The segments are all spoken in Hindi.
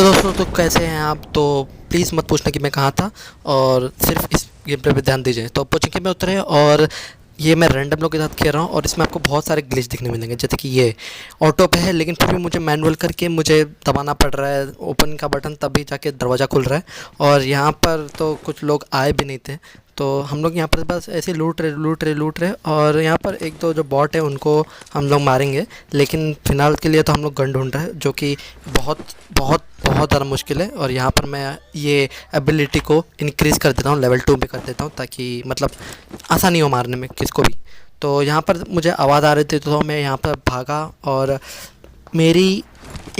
दोस्तों, तो कैसे हैं आप। तो प्लीज़ मत पूछना कि मैं कहाँ था, और सिर्फ इस गेम पे ध्यान दीजिए। तो पोचिंकी में उतरे, और ये मैं रैंडम लोग के साथ खेल रहा हूँ, और इसमें आपको बहुत सारे ग्लिच दिखने मिलेंगे। जैसे कि ये ऑटो पे है, लेकिन फिर भी मुझे मैनुअल करके मुझे दबाना पड़ रहा है ओपन का बटन, तभी जाके दरवाज़ा खुल रहा है। और यहाँ पर तो कुछ लोग आए भी नहीं थे, तो हम लोग यहाँ पर बस ऐसे लूट रहे। और यहाँ पर एक दो जो बॉट है उनको हम लोग मारेंगे, लेकिन फ़िलहाल के लिए तो हम लोग गन ढूंढ रहे हैं, जो कि बहुत बहुत बहुत ज़्यादा मुश्किल है। और यहाँ पर मैं ये एबिलिटी को इंक्रीज़ कर देता हूँ, लेवल 2 पे कर देता हूँ, ताकि मतलब आसानी हो मारने में किसको भी। तो यहाँ पर मुझे आवाज़ आ रही थी, तो मैं यहाँ पर भागा, और मेरी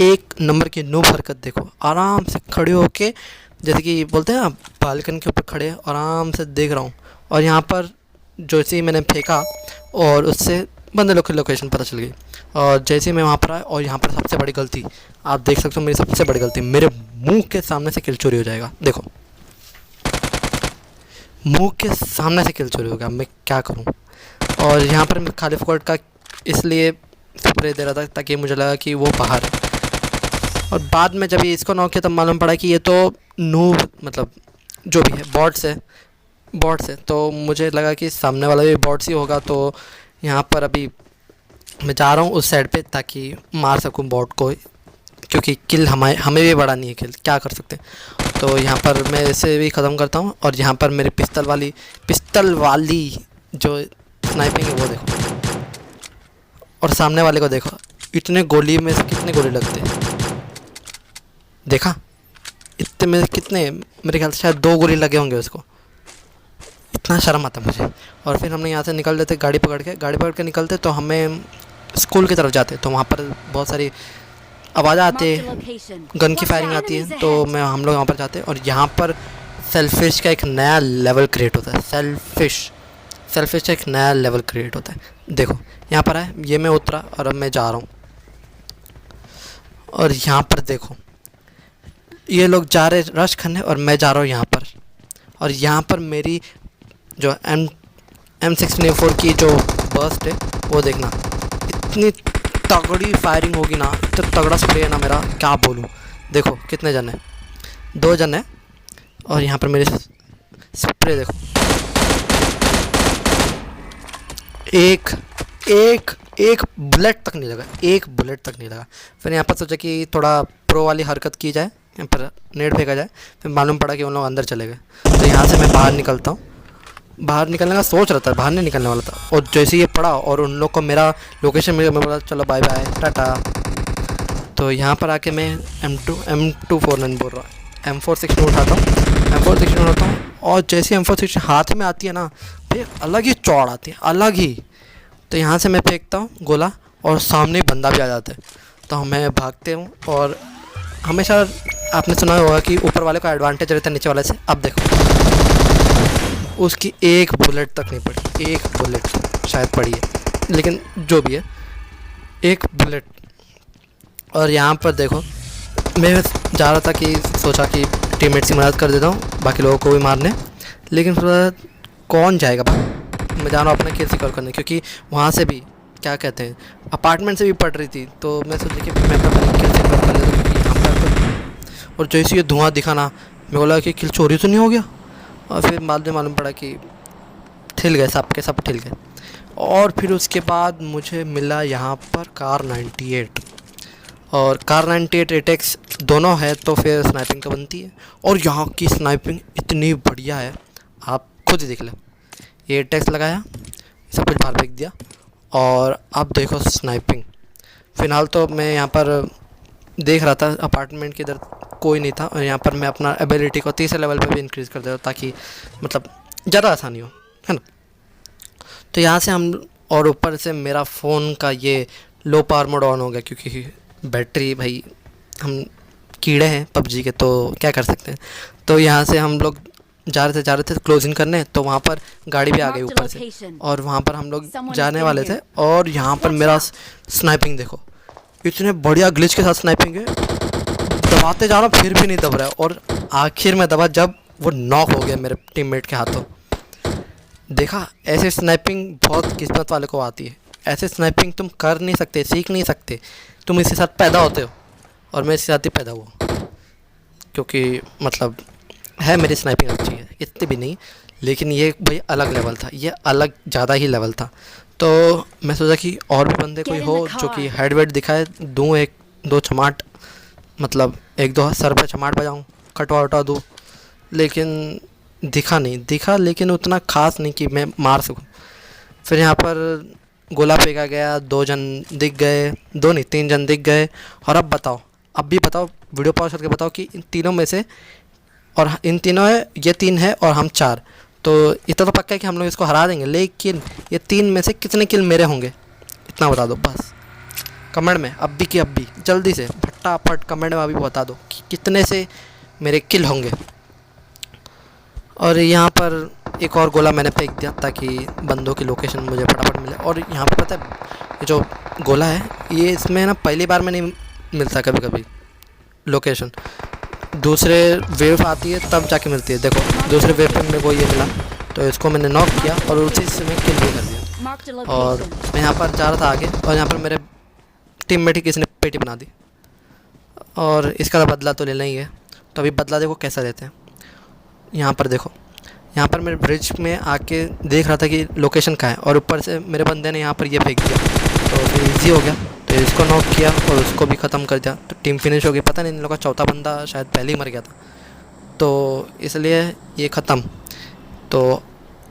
एक नंबर की नूब हरकत देखो। आराम से खड़े होके, जैसे कि बोलते हैं ना, बालकनी के ऊपर खड़े आराम से देख रहा हूँ। और यहाँ पर जैसे ही मैंने फेंका, और उससे बंदे लोग की लोकेशन पता चल गई। और जैसे ही मैं वहाँ पर आया, और यहाँ पर सबसे बड़ी गलती आप देख सकते हो, मेरी सबसे बड़ी गलती, मेरे मुंह के सामने से किल चोरी हो जाएगा। देखो, मुंह के सामने से किल चोरी हो गया, मैं क्या करूँ। और यहाँ पर मैं खाली फोकट का इसलिए स्प्रे दे रहा था ताकि मुझे लगा कि वो बाहर है। और बाद में जब ये इसको नॉक किया, तब मालूम पड़ा कि ये तो नूब, मतलब जो भी है बॉट्स है। तो मुझे लगा कि सामने वाला भी बॉट्स ही होगा। तो यहाँ पर अभी मैं जा रहा हूँ उस साइड पे, ताकि मार सकूँ बॉट को, क्योंकि किल हमें भी बढ़ानी है, किल क्या कर सकते हैं। तो यहाँ पर मैं इसे भी ख़त्म करता हूँ। और यहाँ पर मेरी पिस्तल वाली जो स्नाइपिंग है वो देखो, और सामने वाले को देखो, इतने गोली में से कितने गोली लगते हैं। देखा, इतने में कितने, मेरे ख्याल से शायद 2 गोली लगे होंगे उसको। इतना शर्म आता मुझे। और फिर हमने यहाँ से निकल लेते, गाड़ी पकड़ के निकलते, तो हमें स्कूल की तरफ जाते। तो वहाँ पर बहुत सारी आवाज़ आती है, गन की फायरिंग आती है। तो हम लोग यहाँ पर जाते हैं, और यहाँ पर सेल्फिश का एक नया लेवल क्रिएट होता है। सेल्फिश का एक नया लेवल क्रिएट होता है। देखो यहाँ पर है, ये मैं उतरा, और अब मैं जा रहा हूँ। और यहाँ पर देखो, ये लोग जा रहे रश करने, और मैं जा रहा हूँ यहाँ पर। और यहाँ पर मेरी जो M16A4 की जो बर्स्ट है वो देखना, इतनी तगड़ी फायरिंग होगी ना, इतना तगड़ा स्प्रे है ना मेरा, क्या बोलूँ। देखो कितने जन हैं, 2 जन हैं। और यहाँ पर मेरे स्प्रे देखो, एक बुलेट तक नहीं लगा। फिर यहाँ पर सोचा कि थोड़ा प्रो वाली हरकत की जाए, यहाँ पर नेट फेंका जाए। फिर मालूम पड़ा कि उन लोग अंदर चले गए। तो यहाँ से मैं बाहर निकलता हूँ। बाहर निकलने का सोच रहा था, बाहर नहीं निकलने वाला था। और जैसे ये पड़ा, और उन लोग को मेरा लोकेशन मिल गया, मैं बोला चलो बाय बाय टाटा। तो यहाँ पर आके मैं M249 बोल रहा हूँ, M416 उठाता हूँ। और जैसे M416 हाथ में आती है ना, फिर अलग ही चौड़ आती है, अलग ही। तो यहाँ से मैं फेंकता हूँ गोला, और सामने बंदा भी आ जाता है। तो मैं भागते हूँ। और हमेशा आपने सुना होगा कि ऊपर वाले का एडवांटेज रहता है नीचे वाले से। अब देखो, उसकी एक बुलेट तक नहीं पड़ी, एक बुलेट शायद पड़ी है, लेकिन जो भी है, एक बुलेट। और यहाँ पर देखो, मैं जा रहा था कि सोचा कि टीममेट्स की मदद कर देता हूँ, बाकी लोगों को भी मारने। लेकिन फिर कौन जाएगा भाई, मैं जा रहा हूँ अपना किल सिक्योर करने, क्योंकि वहाँ से भी क्या कहते हैं, अपार्टमेंट से भी पड़ रही थी। तो मैं सोचा कि मैं अपना किल सिक्योर कर लेता हूँ, क्योंकि यहाँ पर और जैसे ये धुआं दिखा ना, मैं बोला कि किल चोरी तो नहीं हो गया। और फिर बाद में मालूम पड़ा कि ठिल गए, सब के सब ठिल गए। और फिर उसके बाद मुझे मिला यहाँ पर कार 98, और कार 98 एटेक्स दोनों है, तो फिर स्नाइपिंग तो बनती है। और यहाँ की स्नाइपिंग इतनी बढ़िया है, आप खुद ही देख लो। ये एटेक्स लगाया, सब कुछ बाहर फेंक दिया, और अब देखो स्नाइपिंग। फ़िलहाल तो मैं यहाँ पर देख रहा था, अपार्टमेंट के इधर कोई नहीं था। और यहाँ पर मैं अपना एबिलिटी को 30 लेवल पे भी इंक्रीज़ कर देता हूँ, ताकि मतलब ज़्यादा आसानी हो, है ना। तो यहाँ से हम, और ऊपर से मेरा फ़ोन का ये लो पावर मोड ऑन हो गया, क्योंकि बैटरी, भाई हम कीड़े हैं पबजी के, तो क्या कर सकते हैं। तो यहाँ से हम लोग जा रहे थे क्लोजिंग करने, तो वहाँ पर गाड़ी भी आ गई ऊपर से, और वहाँ पर हम लोग जाने वाले थे। और यहाँ पर मेरा स्नाइपिंग देखो, इतने बढ़िया ग्लिच के साथ स्नाइपिंग है, दबाते जा रहा हूँ फिर भी नहीं दब रहा है। और आखिर में दबा जब वो नॉक हो गया मेरे टीममेट के हाथों। देखा, ऐसे स्नाइपिंग बहुत किस्मत वाले को आती है। ऐसे स्नाइपिंग तुम कर नहीं सकते, सीख नहीं सकते, तुम इसके साथ पैदा होते हो, और मैं इसके साथ ही पैदा हुआ। क्योंकि मतलब है मेरी स्नाइपिंग अच्छी है, इतनी भी नहीं, लेकिन ये भाई अलग लेवल था, ये अलग ज़्यादा ही लेवल था। तो मैं सोचा कि और भी बंदे कोई हो जो कि हेड वेड दिखाए, दूँ एक दो चमाट, मतलब एक दो सर पे चमाट बजाऊँ, कटवा वटवा दूँ, लेकिन दिखा लेकिन उतना ख़ास नहीं कि मैं मार सकूँ। फिर यहाँ पर गोला फेंका गया, 2 जन दिख गए, 2 नहीं 3 जन दिख गए। और अब बताओ, अब भी बताओ, वीडियो पॉज करके बताओ कि इन तीनों में से, और इन तीनों है, ये 3 है और हम 4, तो इतना तो पक्का है कि हम लोग इसको हरा देंगे। लेकिन ये 3 में से कितने किल मेरे होंगे, इतना बता दो बस कमेंट में, अब भी कि अब भी जल्दी से फटाफट कमेंट में अभी बता दो कि कितने से मेरे किल होंगे। और यहाँ पर एक और गोला मैंने फेंक दिया ताकि बंदों की लोकेशन मुझे फटाफट मिले। और यहाँ पर पता है, ये जो गोला है, ये इसमें ना पहली बार में नहीं मिलता कभी कभी लोकेशन, दूसरे वेव आती है तब जाके मिलती है। देखो दूसरे वेव पे मेरे को ये मिला, तो इसको मैंने नॉक किया और उसी से मैं किल भी कर दिया। और मैं यहाँ पर जा रहा था आगे, और यहाँ पर मेरे टीममेट ही किसी ने पेटी बना दी, और इसका बदला तो लेना ही है। तो अभी बदला देखो कैसा देते हैं। यहाँ पर देखो, यहाँ पर मैं ब्रिज में आके देख रहा था कि लोकेशन कहाँ है, और ऊपर से मेरे बंदे ने यहाँ पर ये फेंक दिया, तो फिर ईजी हो गया। तो इसको नॉक किया और उसको भी ख़त्म कर दिया, तो टीम फिनिश हो गई। पता नहीं इन लोगों का चौथा बंदा शायद पहले ही मर गया था, तो इसलिए ये ख़त्म। तो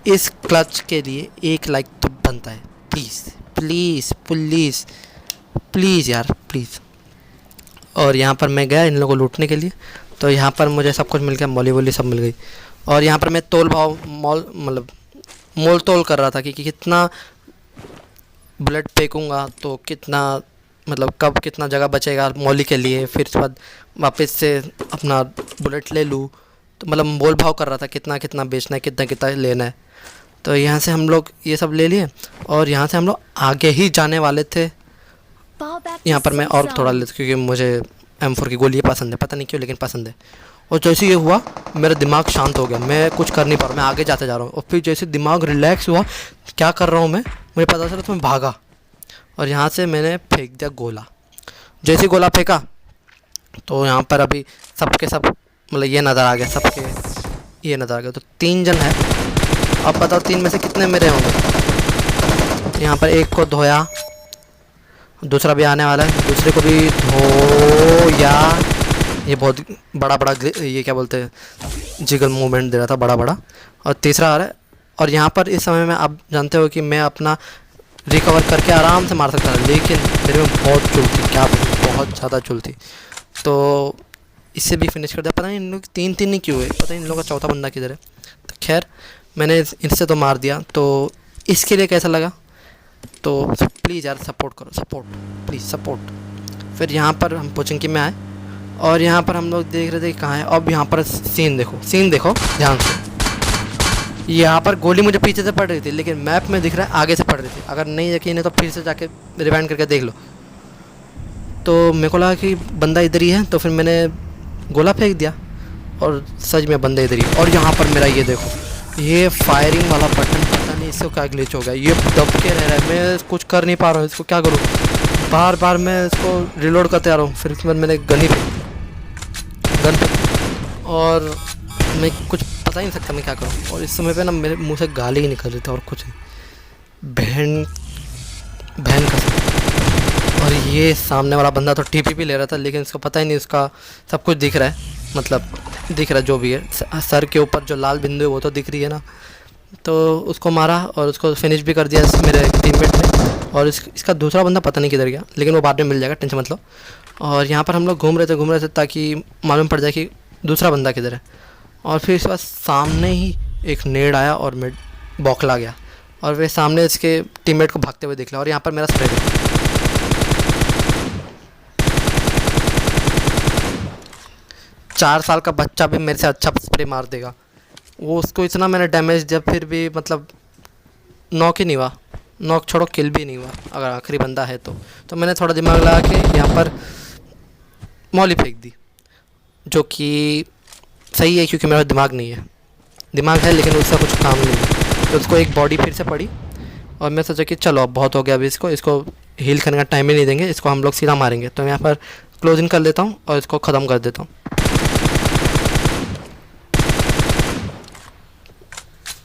इस क्लच के लिए 1 लाइक तो बनता है, प्लीज़ प्लीज़ प्लीज़ प्लीज़ यार प्लीज़। और यहाँ पर मैं गया इन लोगों को लूटने के लिए, तो यहाँ पर मुझे सब कुछ मिल गया, मौली वोली सब मिल गई। और यहाँ पर मैं तोल भाव मोल तोल कर रहा था कि कितना बुलेट फेंकूँगा तो कितना, मतलब कब कितना जगह बचेगा मौली के लिए, फिर उसके बाद वापस से अपना बुलेट ले लूँ। तो मतलब मोल भाव कर रहा था कितना कितना बेचना है, कितना कितना लेना है। तो यहाँ से हम लोग ये सब ले लिए, और यहाँ से हम लोग आगे ही जाने वाले थे। यहाँ पर मैं और थोड़ा लेता क्योंकि मुझे M4 की गोली पसंद है, पता नहीं क्यों लेकिन पसंद है। और जैसे ये हुआ मेरा दिमाग शांत हो गया, मैं कुछ कर नहीं पा रहा, मैं आगे जाते जा रहा हूँ। और फिर जैसे दिमाग रिलैक्स हुआ, क्या कर रहा हूँ मैं, मुझे पता चला तो मैं भागा, और यहाँ से मैंने फेंक दिया गोला। जैसे गोला फेंका तो यहाँ पर अभी सबके सब मतलब ये नज़र आ गया, सबके ये नज़र आ गया। तो 3 जन है, अब बताओ 3 में से कितने मेरे होंगे। यहाँ पर एक को धोया, दूसरा भी आने वाला है, दूसरे को भी धोया। ये बहुत बड़ा ये क्या बोलते हैं, जिगल मूवमेंट दे रहा था बड़ा। और तीसरा आ रहा है, और यहाँ पर इस समय में आप जानते हो कि मैं अपना रिकवर करके आराम से मार सकता था, लेकिन मेरे में बहुत चुल थी, क्या बहुत ज़्यादा चुल थी। तो इससे भी फिनिश कर दिया। पता नहीं इन लोग 3-3 नहीं क्यों हुए, पता नहीं इन लोगों का चौथा बंदा किधर है। तो खैर मैंने इनसे तो मार दिया। तो इसके लिए कैसा लगा, तो प्लीज़ यार सपोर्ट करो, सपोर्ट प्लीज़ सपोर्ट। फिर यहाँ पर हम पोचिंकी में आए, और यहाँ पर हम लोग देख रहे थे कि कहाँ है। अब यहाँ पर सीन देखो ध्यान से। यहाँ पर गोली मुझे पीछे से पड़ रही थी, लेकिन मैप में दिख रहा है आगे से पड़ रही थी। अगर नहीं यकीन है तो फिर से जाके रिवाइंड करके देख लो। तो मेरे को लगा कि बंदा इधर ही है, तो फिर मैंने गोला फेंक दिया, और सच में बंदा इधर ही। और यहाँ पर मेरा ये देखो, ये फायरिंग वाला बटन पता नहीं इसको क्या ग्लिच हो गया, ये दब के रह रहा है, मैं कुछ कर नहीं पा रहा हूँ, इसको क्या करूँ। बार मैं इसको रिलोड करते आ रहा हूँ। फिर उसके बाद मैंने गन और मैं कुछ पता ही नहीं सकता मैं क्या करूँ। और इस समय पे ना मेरे मुंह से गाली ही निकल रही थी और कुछ नहीं, बहन का। और ये सामने वाला बंदा तो TP ले रहा था, लेकिन इसको पता ही नहीं, उसका सब कुछ दिख रहा है, मतलब दिख रहा है जो भी है, सर के ऊपर जो लाल बिंदु है वो तो दिख रही है ना। तो उसको मारा और उसको फिनिश भी कर दिया मेरे टीममेट ने। और इसका दूसरा बंदा पता नहीं किधर गया, लेकिन वो बाद में मिल जाएगा, टेंशन मत लो। और यहाँ पर हम लोग घूम रहे थे ताकि मालूम पड़ जाए कि दूसरा बंदा किधर है। और फिर इसके बाद सामने ही एक नेड आया और मैं बौखला गया, और वे सामने इसके टीममेट को भागते हुए देख लिया। और यहाँ पर मेरा स्प्रे है, 4 साल का बच्चा भी मेरे से अच्छा स्प्रे मार देगा। वो उसको इतना मैंने डैमेज दिया, फिर भी मतलब नॉक ही नहीं हुआ, नॉक छोड़ो किल भी नहीं हुआ अगर आखिरी बंदा है तो मैंने थोड़ा दिमाग लगा के यहाँ पर मौली फेंक दी, जो कि सही है क्योंकि मेरा दिमाग नहीं है, दिमाग है लेकिन उसका कुछ काम नहीं है। तो उसको एक बॉडी फिर से पड़ी, और मैं सोचा कि चलो अब बहुत हो गया, अभी इसको हील करने का टाइम ही नहीं देंगे, इसको हम लोग सीधा मारेंगे। तो मैं यहाँ पर क्लोजिंग कर लेता हूँ और इसको ख़त्म कर देता हूँ।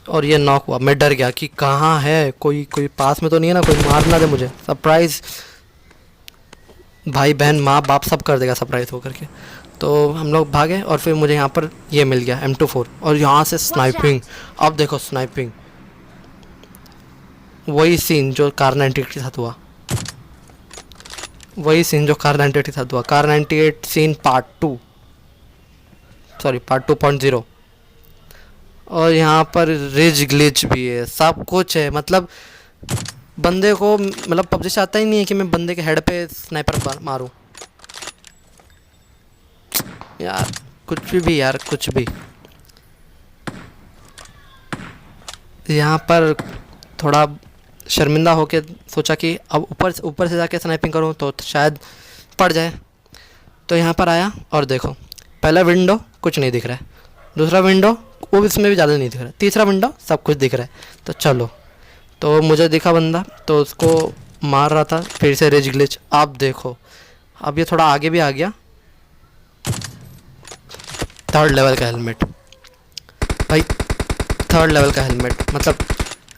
और ये नॉक हुआ। मैं डर गया कि कहाँ है, कोई कोई पास में तो नहीं है ना, कोई मार ना दे मुझे। सरप्राइज़, भाई बहन माँ बाप सब कर देगा सरप्राइज़ होकर के। तो हम लोग भागे और फिर मुझे यहाँ पर ये मिल गया M24 और यहाँ से स्नाइपिंग। अब देखो स्नाइपिंग, वही सीन जो कार 98 के साथ हुआ, वही सीन जो कार 98 के साथ हुआ। Car 98 scene part 2, sorry part 2.0। और यहाँ पर रिज ग्लिच भी है, सब कुछ है। मतलब बंदे को, मतलब पबजी से आता ही नहीं है कि मैं बंदे के हेड पे स्नाइपर मारूं। यार कुछ भी यार, कुछ भी। यहाँ पर थोड़ा शर्मिंदा होके सोचा कि अब ऊपर से जाके स्नाइपिंग करूँ तो शायद पड़ जाए। तो यहाँ पर आया और देखो, पहला विंडो कुछ नहीं दिख रहा है, दूसरा विंडो वो भी, इसमें भी ज़्यादा नहीं दिख रहा है, तीसरा विंडो सब कुछ दिख रहा है। तो चलो, तो मुझे दिखा बंदा तो उसको मार रहा था, फिर से रेज ग्लिच। आप देखो, अब ये थोड़ा आगे भी आ गया। 3rd लेवल का हेलमेट भाई, 3rd लेवल का हेलमेट, मतलब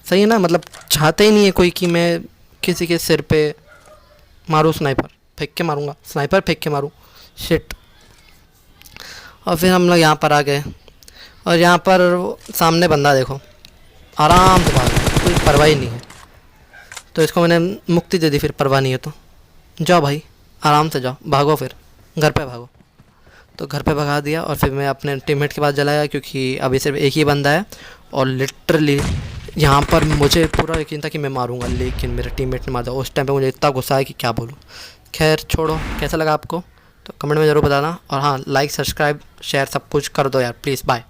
सही है ना। मतलब चाहते ही नहीं है कोई कि मैं किसी के सिर पे मारूँ, स्नाइपर फेंक के मारूँगा, स्नाइपर फेंक के मारूँ, शिट। और फिर हम लोग यहाँ पर आ गए और यहाँ पर सामने बंदा देखो, आराम से भाग रहा है, कोई परवाह ही नहीं है। तो इसको मैंने मुक्ति दे दी, फिर परवाह नहीं है तो जाओ भाई, आराम से जाओ, भागो, फिर घर पे भागो। तो घर पे भगा दिया और फिर मैं अपने टीममेट के पास जलाया, क्योंकि अभी सिर्फ एक ही बंदा है। और लिटरली यहाँ पर मुझे पूरा यकीन था कि मैं मारूंगा, लेकिन मेरे टीममेट ने मार दिया। उस टाइम पे मुझे इतना गुस्सा है कि क्या बोलूँ। खैर छोड़ो, कैसा लगा आपको तो कमेंट में ज़रूर बताना। और हाँ, लाइक सब्सक्राइब शेयर सब कुछ कर दो यार प्लीज़। बाय।